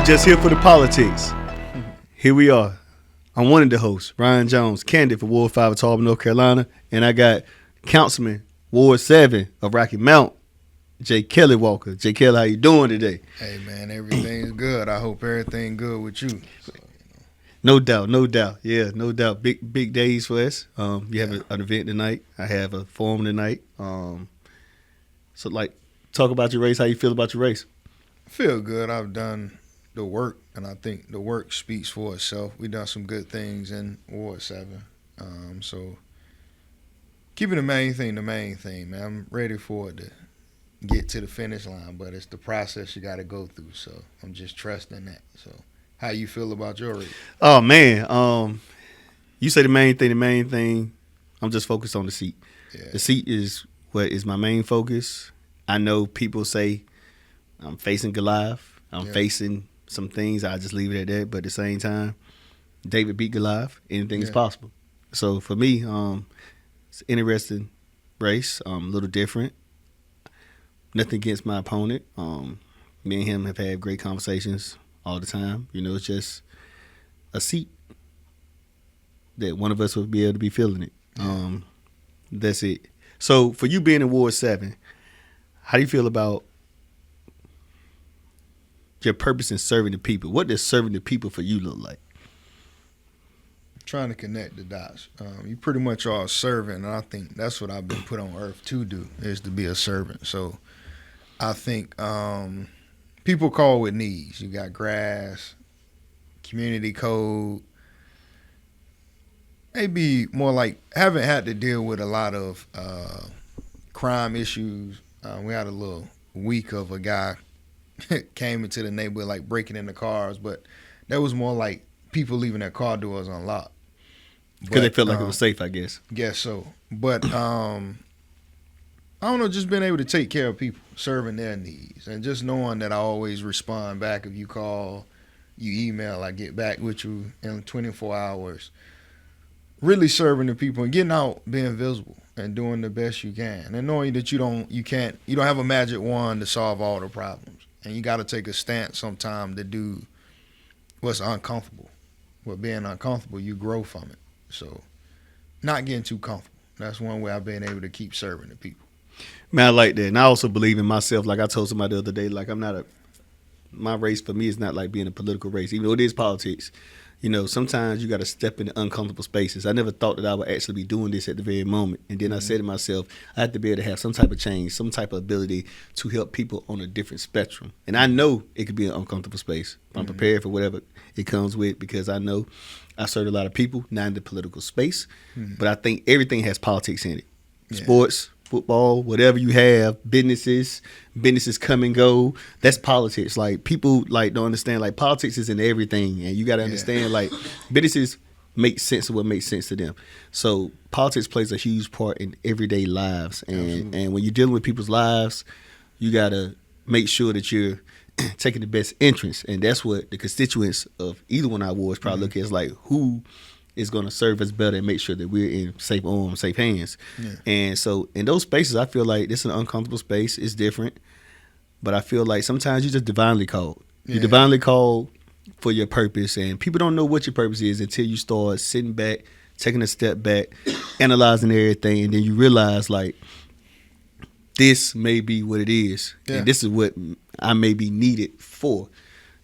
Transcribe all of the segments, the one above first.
were just here for the politics. Here we are. I'm one of the hosts, Ryan Jones, candidate for Ward 5 of Tarboro, North Carolina, and I got Councilman Ward 7 of Rocky Mount, J. Kelly Walker. J. Kelly, how you doing today? Hey, man, everything's good. I hope everything good with you. So, No doubt, no doubt. Yeah, no doubt. Big days for us. You have an event tonight. I have a forum tonight. So, talk about your race. How you feel about your race? I feel good. I've done the work, and I think the work speaks for itself. We've done some good things in Ward 7. So, keeping the main thing, man. I'm ready for it to get to the finish line, but it's the process you got to go through. So, I'm just trusting that. So, how you feel about your race? Oh, man. You say the main thing. I'm just focused on the seat. Yeah. The seat is what is my main focus. I know people say I'm facing Goliath. I'm facing some things. I just leave it at that. But at the same time, David beat Goliath. Anything is possible. So for me, it's an interesting race. A little different. Nothing against my opponent. Me and him have had great conversations all the time. You know, it's just a seat that one of us will be able to be feeling it. That's it. So for you being in Ward 7, how do you feel about your purpose in serving the people? What does serving the people for you look like? Trying to connect the dots. You pretty much are a servant, and I think that's what I've been put on earth to do, is to be a servant. So I think people call with needs. You got grass, community code. Maybe more like haven't had to deal with a lot of crime issues. We had a little week of a guy came into the neighborhood like breaking into cars, but that was more like people leaving their car doors unlocked. Because they felt like it was safe, I guess. Guess so. But I don't know, just being able to take care of people, serving their needs, and just knowing that I always respond back. If you call, you email, I get back with you in 24 hours. Really serving the people and getting out, being visible, and doing the best you can, and knowing that you don't have a magic wand to solve all the problems, and you got to take a stance sometime to do what's uncomfortable. But being uncomfortable, you grow from it. So, not getting too comfortable. That's one way I've been able to keep serving the people. Man, I like that, and I also believe in myself. Like I told somebody the other day, like my race for me is not like being a political race, even though it is politics. You know, sometimes you got to step into uncomfortable spaces. I never thought that I would actually be doing this at the very moment. And then I said to myself, I have to be able to have some type of change, some type of ability to help people on a different spectrum. And I know it could be an uncomfortable space. I'm prepared for whatever it comes with, because I know I serve a lot of people, not in the political space. But I think everything has politics in it. Sports, football, whatever you have, businesses come and go. That's politics. Like, people don't understand, like, politics is in everything, and you got to understand, like, businesses make sense of what makes sense to them. So politics plays a huge part in everyday lives, and when you're dealing with people's lives, you got to make sure that you're taking the best interest, and that's what the constituents of either one of our wards probably look at, is like, who is going to serve us better and make sure that we're in safe arms, safe hands. And so in those spaces, I feel like this is an uncomfortable space. It's different. But I feel like sometimes you're just divinely called. You're divinely called for your purpose. And people don't know what your purpose is until you start sitting back, taking a step back, analyzing everything. And then you realize, like, this may be what it is. And this is what I may be needed for.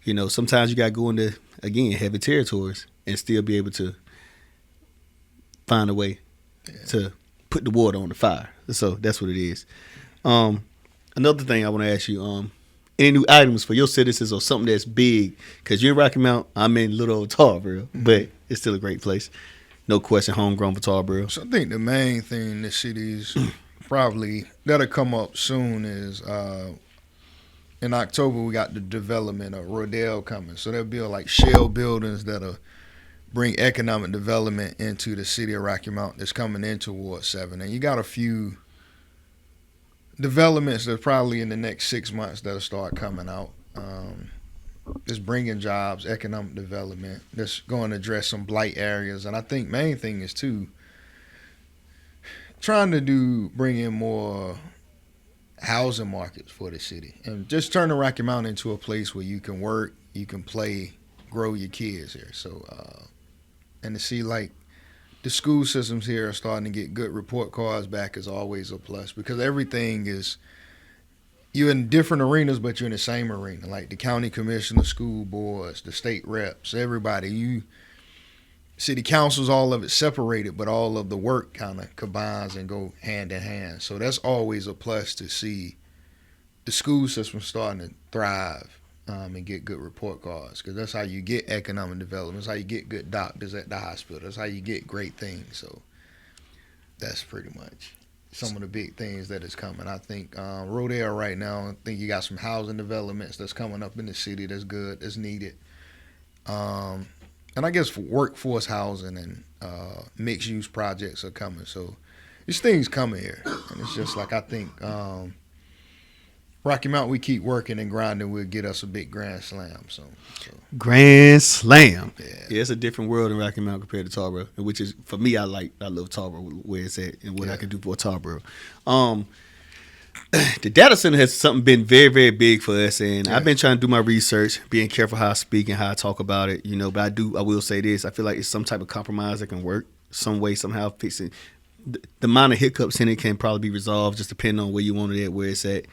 You know, sometimes you got to go into, again, heavy territories and still be able to find a way to put the water on the fire. So that's what it is. Another thing I want to ask you, any new items for your citizens or something that's big? Because you're in Rocky Mount, I'm in little old Tarboro, but it's still a great place. No question, homegrown for Tarboro. So I think the main thing in the cities probably that'll come up soon is in October we got the development of Rodale coming. So they'll build like shell buildings that'll bring economic development into the city of Rocky Mount that's coming into Ward 7. And you got a few developments that's probably in the next 6 months that'll start coming out. Just bringing jobs, economic development, that's going to address some blight areas. And I think main thing is, too, trying to bring in more housing markets for the city, and just turning Rocky Mount into a place where you can work, you can play, grow your kids here. So, and to see like the school systems here are starting to get good report cards back is always a plus, because everything is, you're in different arenas, but you're in the same arena. Like the county commissioner, school boards, the state reps, everybody. City councils, all of it separated, but all of the work kind of combines and go hand in hand. So that's always a plus to see the school system starting to thrive and get good report cards, because that's how you get economic development. That's how you get good doctors at the hospital. That's how you get great things. So that's pretty much some of the big things that is coming. I think Rodale right now, I think you got some housing developments that's coming up in the city that's good, that's needed. And I guess for workforce housing and mixed use projects are coming. So these things coming here. And it's just like, I think Rocky Mount, we keep working and grinding, we'll get us a big Grand Slam. So. Grand Slam. Yeah, it's a different world in Rocky Mount compared to Tarboro, which is, for me, I love Tarboro, where it's at and what I can do for Tarboro. The data center has something been very, very big for us, and I've been trying to do my research, being careful how I speak and how I talk about it, but I will say this, I feel like it's some type of compromise that can work some way, somehow fixing the amount of hiccups in it can probably be resolved, just depending on where you want it at, where it's at,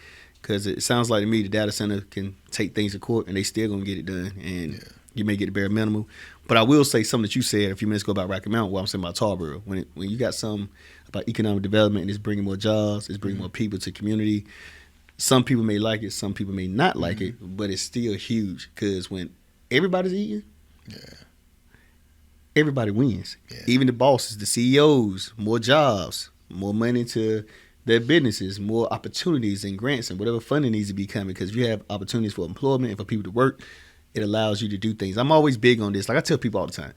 because it sounds like to me the data center can take things to court and they still gonna get it done, and you may get the bare minimum. But I will say something that you said a few minutes ago about Rocky Mount, what I'm saying about Tarboro. When you got something about economic development and it's bringing more jobs, it's bringing more people to the community. Some people may like it, some people may not like it, but it's still huge, because when everybody's eating, everybody wins. Yeah. Even the bosses, the CEOs, more jobs, more money to their businesses, more opportunities and grants and whatever funding needs to be coming, because if you have opportunities for employment and for people to work, it allows you to do things. I'm always big on this. Like I tell people all the time,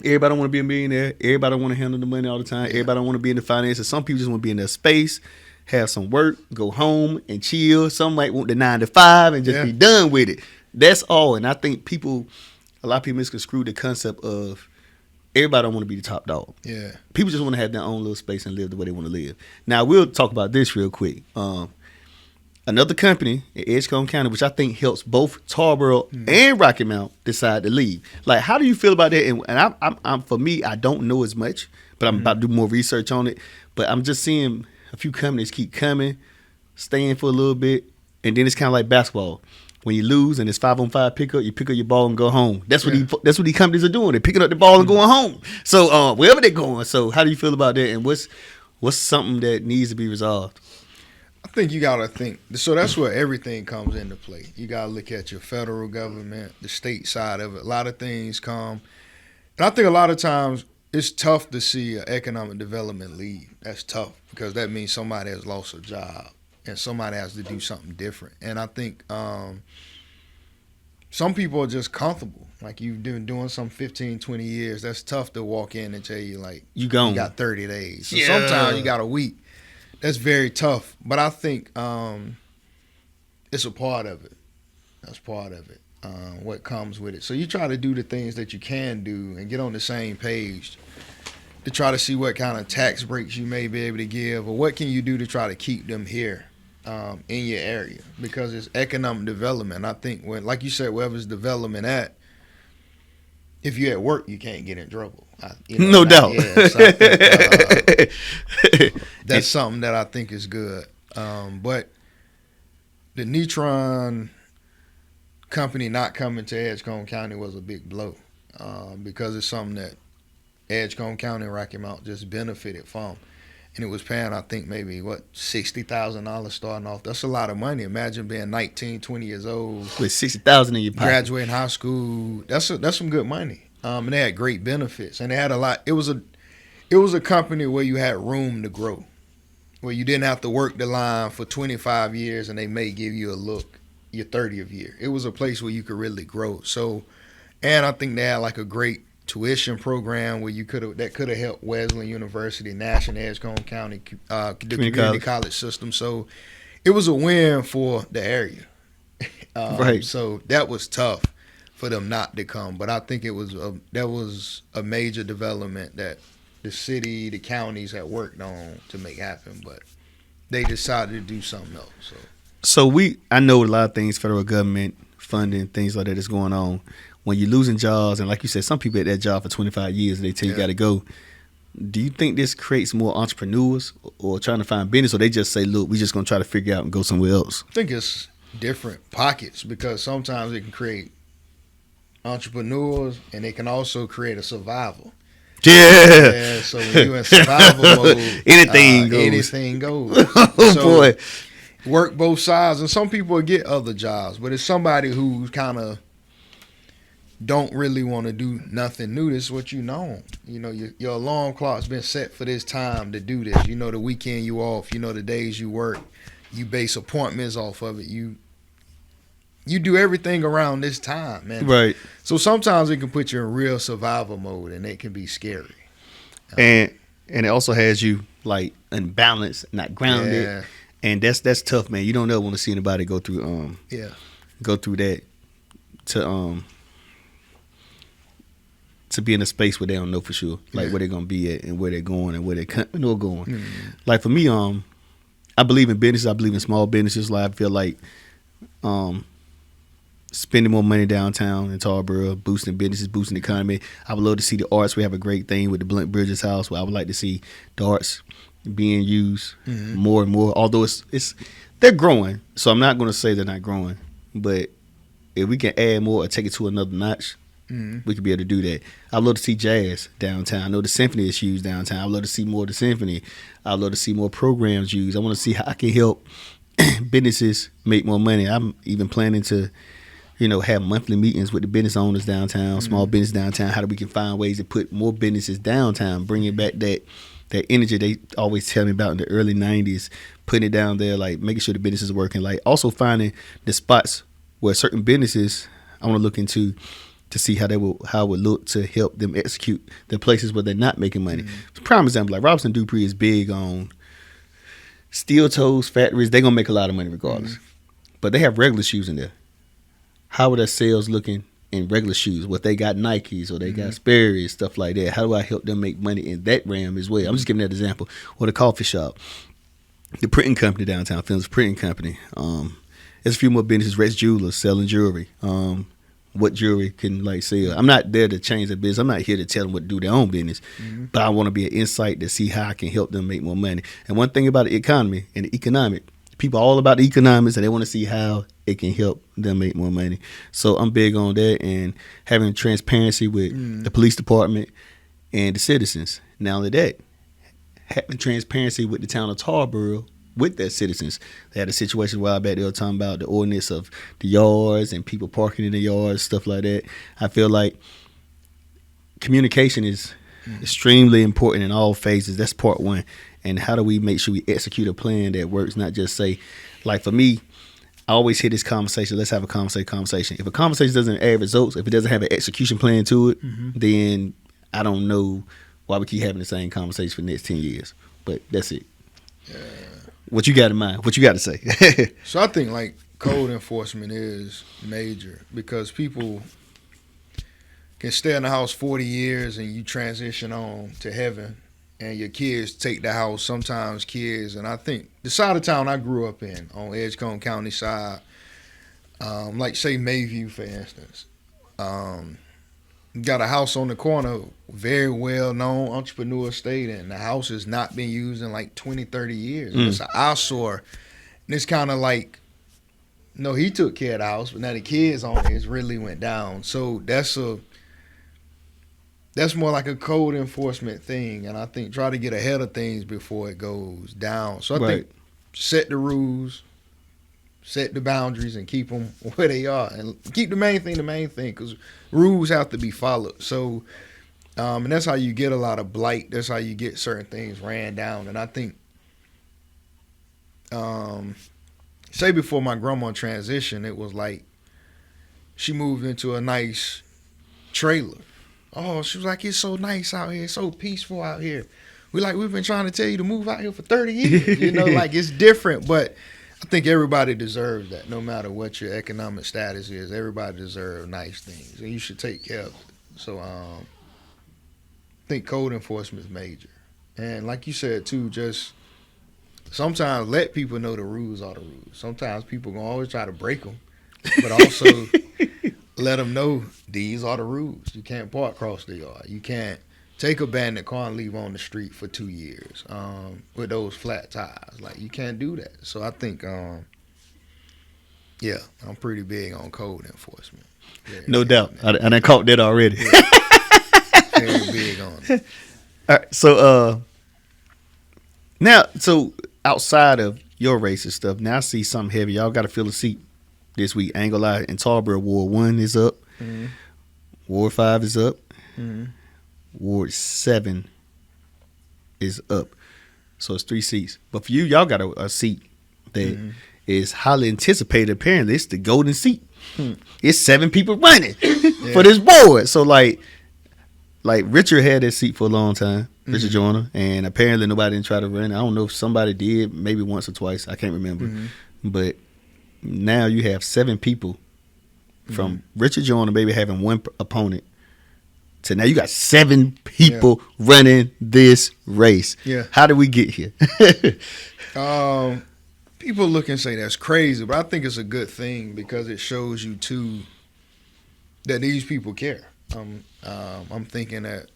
everybody don't want to be a millionaire. Everybody don't want to handle the money all the time. Everybody don't want to be in the finances. Some people just want to be in their space, have some work, go home and chill. Some might want the 9 to 5 and just be done with it. That's all. And I think a lot of people misconstrue the concept of everybody don't want to be the top dog. Yeah. People just want to have their own little space and live the way they want to live. Now, we'll talk about this real quick. Another company in Edgecombe County, which I think helps both Tarboro and Rocky Mount, decide to leave. Like, how do you feel about that? And I'm for me, I don't know as much, but I'm about to do more research on it. But I'm just seeing a few companies keep coming, staying for a little bit, and then it's kind of like basketball. When you lose and it's 5-on-5 pickup, you pick up your ball and go home. That's what these companies are doing. They're picking up the ball and going home. So wherever they're going. So how do you feel about that? And what's something that needs to be resolved? I think you gotta think. So that's where everything comes into play. You gotta look at your federal government, the state side of it. A lot of things come, and I think a lot of times it's tough to see an economic development leave. That's tough, because that means somebody has lost a job and somebody has to do something different. And I think some people are just comfortable. Like, you've been doing some 15, 20 years. That's tough to walk in and tell you, like, you got 30 days. So sometimes you got a week. That's very tough. But I think it's a part of it. That's part of it, what comes with it. So you try to do the things that you can do and get on the same page to try to see what kind of tax breaks you may be able to give, or what can you do to try to keep them here in your area, because it's economic development. I think when, like you said, wherever it's development at, if you're at work, you can't get in trouble. No doubt. So I think, that's something that I think is good. But the Neutron company not coming to Edgecombe County was a big blow, because it's something that Edgecombe County and Rocky Mount just benefited from. And it was paying, I think, maybe, $60,000 starting off. That's a lot of money. Imagine being 19, 20 years old. With $60,000 in your pocket. Graduating high school. That's some good money. And they had great benefits. And they had a lot. It was a company where you had room to grow, where you didn't have to work the line for 25 years and they may give you a look your 30th year. It was a place where you could really grow. So, and I think they had like a great tuition program where that could have helped Wesleyan University, National Edgecombe County, the community college system. So it was a win for the area. Right. So that was tough for them not to come, but I think that was a major development that the city, the counties had worked on to make happen. But they decided to do something else. So I know a lot of things, federal government funding, things like that is going on. When you're losing jobs, and like you said, some people at that job for 25 years, and they tell you got to go. Do you think this creates more entrepreneurs or trying to find business, or they just say, look, we're just going to try to figure out and go somewhere else? I think it's different pockets, because sometimes it can create entrepreneurs, and it can also create a survival. Yeah. So when you're in survival mode, anything goes. Anything goes. Oh, so boy. Work both sides, and some people will get other jobs, but it's somebody who's kind of don't really want to do nothing new. This is what you know. You know, your alarm clock's been set for this time to do this. You know, the weekend you off. You know, the days you work. You base appointments off of it. You do everything around this time, man. Right. So sometimes it can put you in real survival mode, and it can be scary. And it also has you like unbalanced, not grounded. Yeah. And that's tough, man. You don't ever want to see anybody go through that to be in a space where they don't know for sure, like where they're gonna be at and where they're going and where they're going. Mm-hmm. Like for me, I believe in business. I believe in small businesses. Like I feel like spending more money downtown in Tarboro, boosting businesses, boosting the economy. I would love to see the arts. We have a great thing with the Blunt Bridges House, where I would like to see the arts being used more and more. Although they're growing, so I'm not going to say they're not growing. But if we can add more or take it to another notch, we could be able to do that. I'd love to see jazz downtown. I know the symphony is used downtown. I'd love to see more of the symphony. I'd love to see more programs used. I want to see how I can help businesses make more money. I'm even planning to, have monthly meetings with the business owners downtown, small business downtown, how we can find ways to put more businesses downtown, bringing back that energy they always tell me about in the early 90s, putting it down there, like making sure the business is working, like also finding the spots where certain businesses I want to look into to see how it would look to help them execute the places where they're not making money. Prime example, like Robinson Dupree is big on steel toes factories. They're going to make a lot of money regardless. But they have regular shoes in there. How are their sales looking in regular shoes? What they got Nikes or they got Sperry's, stuff like that. How do I help them make money in that realm as well? I'm just giving that example. Or the coffee shop. The printing company downtown, Films Printing Company. There's a few more businesses, Rex Jewelers, selling jewelry. What jewelry can sell. I'm not there to change their business. I'm not here to tell them what to do their own business. But I want to be an insight to see how I can help them make more money. And one thing about the economy and the economic, people are all about the economics and they want to see how it can help them make more money. So I'm big on that and having transparency with the police department and the citizens. Not only that, having transparency with the town of Tarboro with their citizens. They had a situation a while back, they were talking about the ordinance of the yards and people parking in the yards, stuff like that. I feel like communication is extremely important in all phases. That's part one. And how do we make sure we execute a plan that works, not just say, like for me, I always hear this conversation, let's have a conversation. If a conversation doesn't add results, if it doesn't have an execution plan to it, then I don't know why we keep having the same conversation for the next 10 years. But that's it. Yeah. What you got in mind? What you got to say? So I think code enforcement is major because people can stay in the house 40 years and you transition on to heaven and your kids take the house. Sometimes kids, and I think the side of town I grew up in on Edgecombe County side, like say Mayview for instance, got a house on the corner, very well known entrepreneur estate, and the house has not been used in 20, 30 years. It's an eyesore. And it's kind of he took care of the house, but now the kids on it really went down. So that's more like a code enforcement thing. And I think try to get ahead of things before it goes down. So I think set the rules, set the boundaries, and keep them where they are, and keep the main thing, because rules have to be followed. So, and that's how you get a lot of blight. That's how you get certain things ran down. And I think, say before my grandma transitioned, it was she moved into a nice trailer. Oh, she was like, it's so nice out here, it's so peaceful out here. We've been trying to tell you to move out here for 30 years. It's different, but I think everybody deserves that, no matter what your economic status is. Everybody deserves nice things, and you should take care of it. So I think code enforcement is major. And like you said, too, just sometimes let people know the rules are the rules. Sometimes people gonna always try to break them, but also let them know these are the rules. You can't park across the yard. You can't take a abandoned car and leave on the street for 2 years with those flat tires. Like, you can't do that. So I think, yeah, I'm pretty big on code enforcement. No doubt. I done caught that already. Very big on it. All right, so now, so outside of your race and stuff, now I see something heavy. Y'all got to fill a seat this week. I ain't gonna lie. In Tarboro, Ward 1 is up. Mm-hmm. Ward 5 is up. Mm-hmm. Ward 7 is up. So it's 3 seats. But for you, y'all got a seat that is highly anticipated. Apparently, it's the golden seat. It's 7 people running for this board. So like Richard had that seat for a long time, Richard Joyner, and apparently nobody didn't try to run. I don't know if somebody did, maybe once or twice. I can't remember. But now you have 7 people from Richard Joyner maybe having one opponent to now you got 7 people running this race. Yeah. How did we get here? People look and say that's crazy, but I think it's a good thing because it shows you too that these people care. I'm thinking that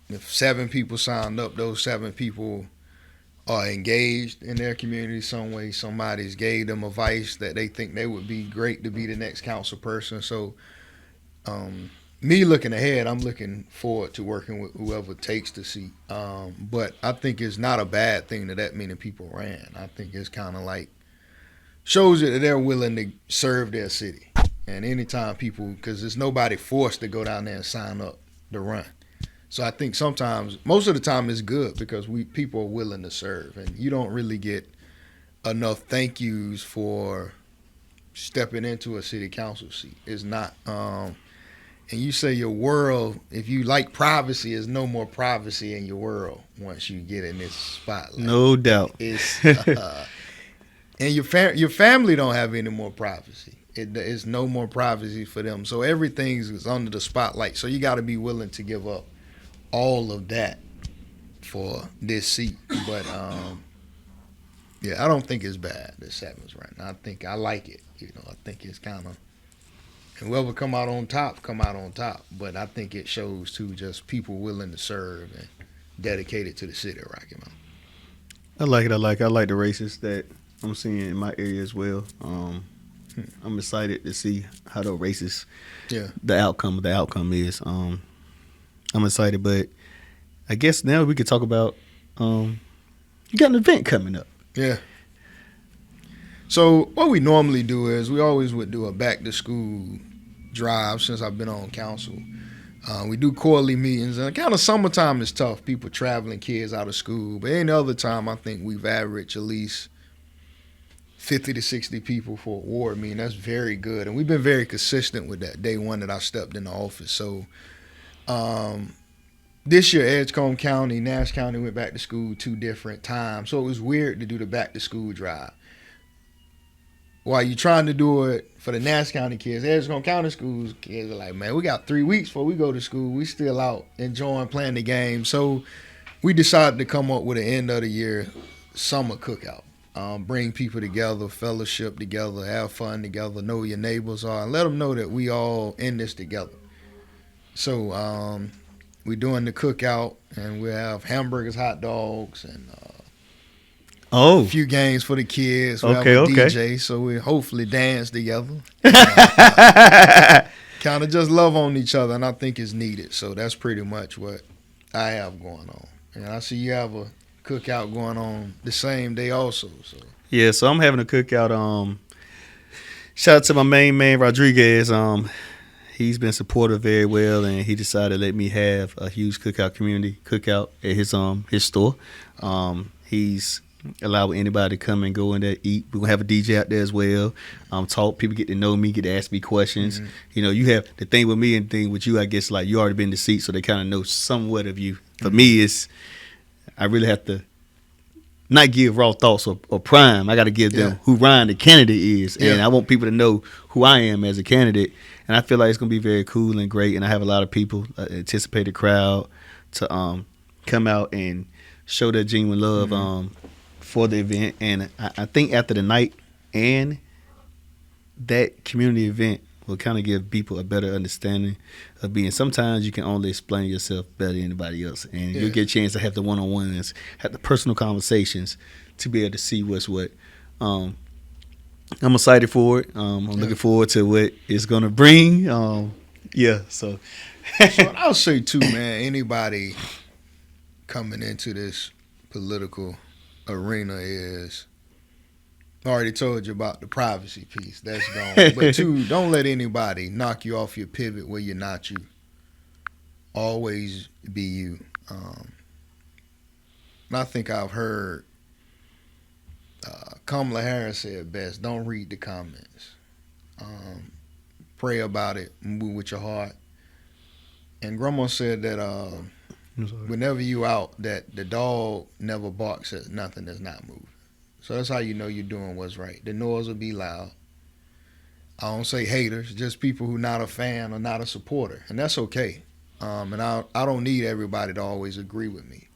if 7 people signed up, those 7 people are engaged in their community some way. Somebody's gave them advice that they think they would be great to be the next council person. So me looking ahead, I'm looking forward to working with whoever takes the seat. But I think it's not a bad thing that many people ran. I think it's kind of like shows you that they're willing to serve their city. And anytime people, because there's nobody forced to go down there and sign up to run. So I think sometimes, most of the time it's good because people are willing to serve. And you don't really get enough thank yous for stepping into a city council seat. It's not, and you say your world, if you like privacy, there's no more privacy in your world once you get in this spotlight. No doubt. It's, and your family don't have any more privacy. It's no more privacy for them. So everything is under the spotlight. So you got to be willing to give up all of that for this seat. But yeah, I don't think it's bad that 7's right now. I like it. I think it's kind of, and whoever come out on top. But I think it shows too just people willing to serve and dedicated to the city of Rocky Mount. I like it. I like the races that I'm seeing in my area as well. I'm excited to see how the races, the outcome is. I'm excited, but I guess now we could talk about you got an event coming up. Yeah. So what we normally do is we always would do a back to school drive since I've been on council. We do quarterly meetings, and kind of summertime is tough. People traveling, kids out of school. But any other time, I think we've averaged at least 50 to 60 people for a ward meeting. That's very good. And we've been very consistent with that day one that I stepped into office. So this year, Edgecombe County, Nash County went back to school 2 different times. So it was weird to do the back to school drive. While you're trying to do it for the Nash County kids, Edgecombe County schools kids are like, man, we got 3 weeks before we go to school. We still out enjoying playing the game. So we decided to come up with an end of the year summer cookout. Bring people together, fellowship together, have fun together, know who your neighbors are, and let them know that we all in this together. So we're doing the cookout, and we'll have hamburgers, hot dogs, and a few games for the kids. We'll have a DJ, so we'll hopefully dance together. Kind of just love on each other, and I think it's needed. So that's pretty much what I have going on. And I see you have a cookout going on the same day also. So yeah, so I'm having a cookout. Shout out to my main man Rodriguez. He's been supportive very well, and he decided to let me have a huge community cookout at his store. He's allowed anybody to come and go in there, eat. We're gonna have a DJ out there as well. Talk, people get to know me, get to ask me questions. You have the thing with me and the thing with you, I guess, like you already been in the seat, so they kind of know somewhat of you. For me, it's I really have to not give raw thoughts or prime. I got to give them who Ryan the candidate is, and I want people to know who I am as a candidate. And I feel like it's gonna be very cool and great. And I have a lot of people, anticipated crowd, to come out and show their genuine love for the event, and I think after the night and that community event will kind of give people a better understanding of being. Sometimes you can only explain yourself better than anybody else, and you'll get a chance to have the one-on-ones, have the personal conversations to be able to see what's what. I'm excited for it. I'm looking forward to what it's gonna bring. So what I'll say too, man, anybody coming into this political arena is, I already told you about the privacy piece. That's gone. But two, don't let anybody knock you off your pivot where you're not you. Always be you. And I think I've heard Kamala Harris said best, don't read the comments. Pray about it, move with your heart. And Grandma said that whenever you out, that the dog never barks at nothing that's not moving. So that's how you know you're doing what's right. The noise will be loud. I don't say haters, just people who not a fan or not a supporter, and that's okay. And I don't need everybody to always agree with me.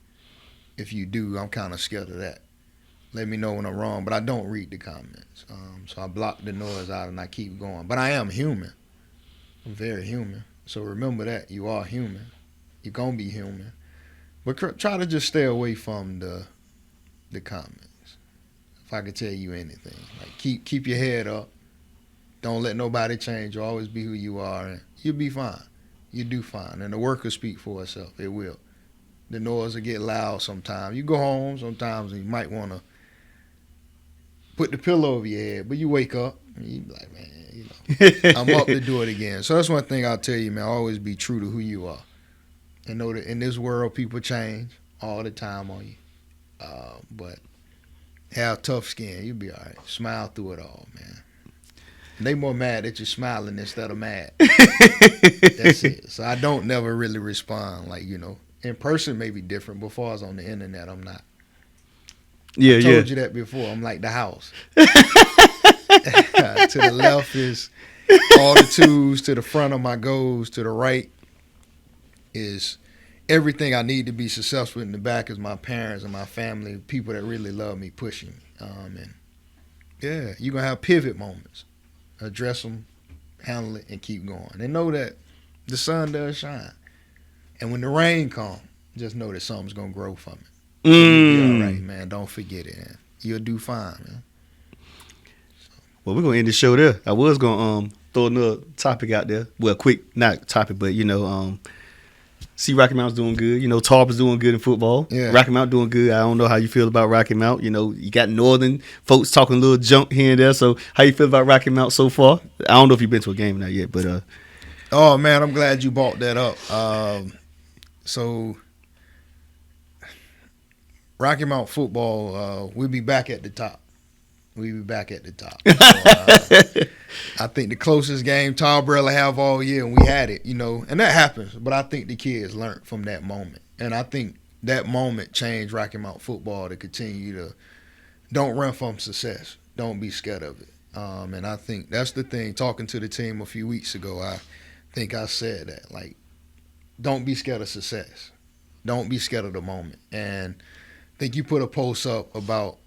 If you do, I'm kind of scared of that. Let me know when I'm wrong, but I don't read the comments. So I block the noise out and I keep going. But I am human. I'm very human. So remember that. You are human. You're going to be human. But try to just stay away from the comments. If I could tell you anything. Like keep your head up. Don't let nobody change you. Always be who you are, and you'll be fine. You do fine. And the work will speak for itself. It will. The noise will get loud sometimes. You go home sometimes and you might want to put the pillow over your head, but you wake up and you be like, man, I'm up to do it again. So that's one thing I'll tell you, man. Always be true to who you are. And know that in this world, people change all the time on you. But have tough skin. You'll be all right. Smile through it all, man. They more mad that you're smiling instead of mad. That's it. So I don't never really respond. Like, in person may be different. Before I was on the internet, I'm not. I told you that before. I'm like the house. To the left is all the twos. To the front of my goals. To the right is everything I need to be successful. In the back is my parents and my family, people that really love me, pushing me. And yeah, you're going to have pivot moments. Address them, handle it, and keep going. And know that the sun does shine. And when the rain comes, just know that something's going to grow from it. So you'll be all right, man. Don't forget it, man. You'll do fine, man. Well, we're going to end the show there. I was going to throw another topic out there. Well, quick, not topic, but, see Rocky Mount's doing good. Tarboro's doing good in football. Yeah. Rocky Mount doing good. I don't know how you feel about Rocky Mount. You got northern folks talking a little junk here and there. So how you feel about Rocky Mount so far? I don't know if you've been to a game or not yet, but oh man, I'm glad you brought that up. So Rocky Mount football, we'll be back at the top. So, I think the closest game Tarboro will have all year, and we had it, and that happens. But I think the kids learned from that moment. And I think that moment changed Rocky Mount football to continue to don't run from success. Don't be scared of it. And I think that's the thing. Talking to the team a few weeks ago, I think I said that. Like, don't be scared of success. Don't be scared of the moment. And I think you put a post up about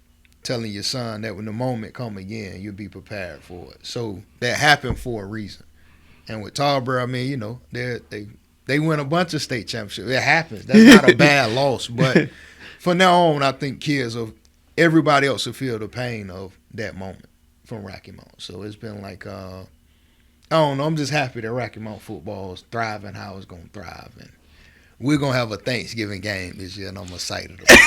telling your son that when the moment come again, you'll be prepared for it. So that happened for a reason. And with Tarboro, I mean, they win a bunch of state championships. It happens. That's not a bad loss. But from now on, I think everybody else will feel the pain of that moment from Rocky Mount. So it's been like, I don't know. I'm just happy that Rocky Mount football is thriving how it's going to thrive. And we're going to have a Thanksgiving game this year, and I'm excited about it.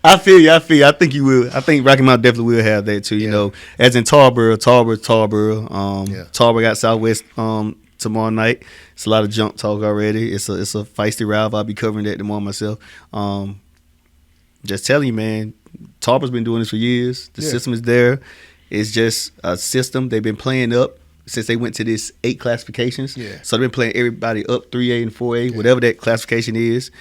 I feel you. I think you will. I think Rocky Mount definitely will have that too. As in Tarboro. Tarboro got Southwest tomorrow night. It's a lot of junk talk already. It's a feisty rival. I'll be covering that tomorrow myself. Just telling you, man. Tarboro's been doing this for years. The system is there. It's just a system they've been playing up since they went to this 8 classifications. Yeah. So they've been playing everybody up 3A and 4A, whatever that classification is.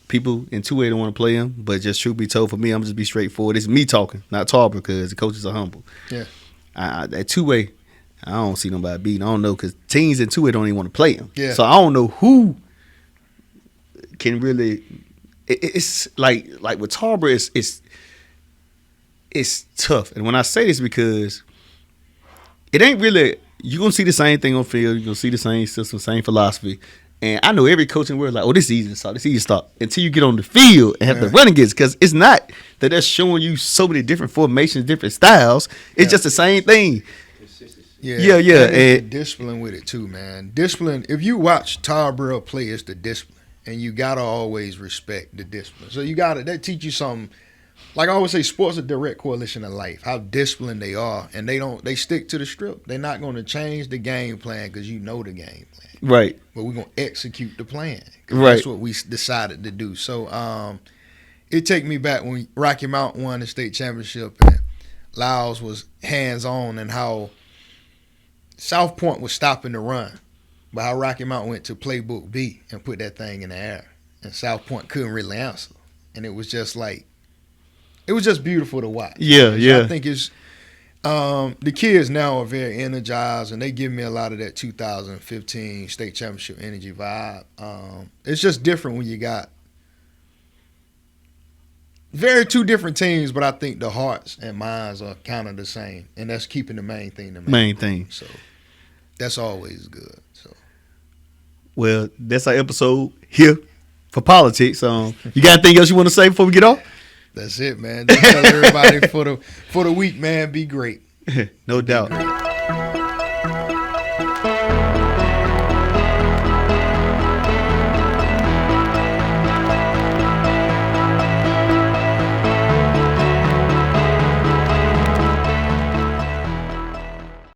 People in 2A don't want to play them, but just truth be told, for me, I'm just be straightforward. It's me talking, not Tarboro, because the coaches are humble. Yeah. At 2A, I don't see nobody beating. I don't know, because teams in 2A don't even want to play them. Yeah. So I don't know who can really it's like with Tarboro, it's tough. And when I say this, because it ain't really, you're going to see the same thing on field. You're going to see the same system, same philosophy. And I know every coach in the world like, oh, this is easy to start. This is easy to start. Until you get on the field and have to run against. Because it's not that they're showing you so many different formations, different styles. It's just the same thing. Yeah. And discipline with it too, man. Discipline. If you watch Tarboro play, it's the discipline. And you got to always respect the discipline. So that teach you something. Like I always say, sports are a direct correlation of life. How disciplined they are, and they stick to the script. They're not going to change the game plan because you know the game plan. Right. But we're going to execute the plan. Right. That's what we decided to do. So it take me back when Rocky Mount won the state championship and Lyles was hands-on, and how South Point was stopping the run, but how Rocky Mount went to playbook B and put that thing in the air, and South Point couldn't really answer. And it was just like, it was just beautiful to watch. Yeah. I think it's the kids now are very energized, and they give me a lot of that 2015 state championship energy vibe. It's just different when you got two different teams, but I think the hearts and minds are kind of the same, and that's keeping the main thing the main thing. So that's always good. So, well, that's our episode here for politics. You got anything else you want to say before we get off? That's it, man. Just tell everybody for the week, man, be great. No doubt.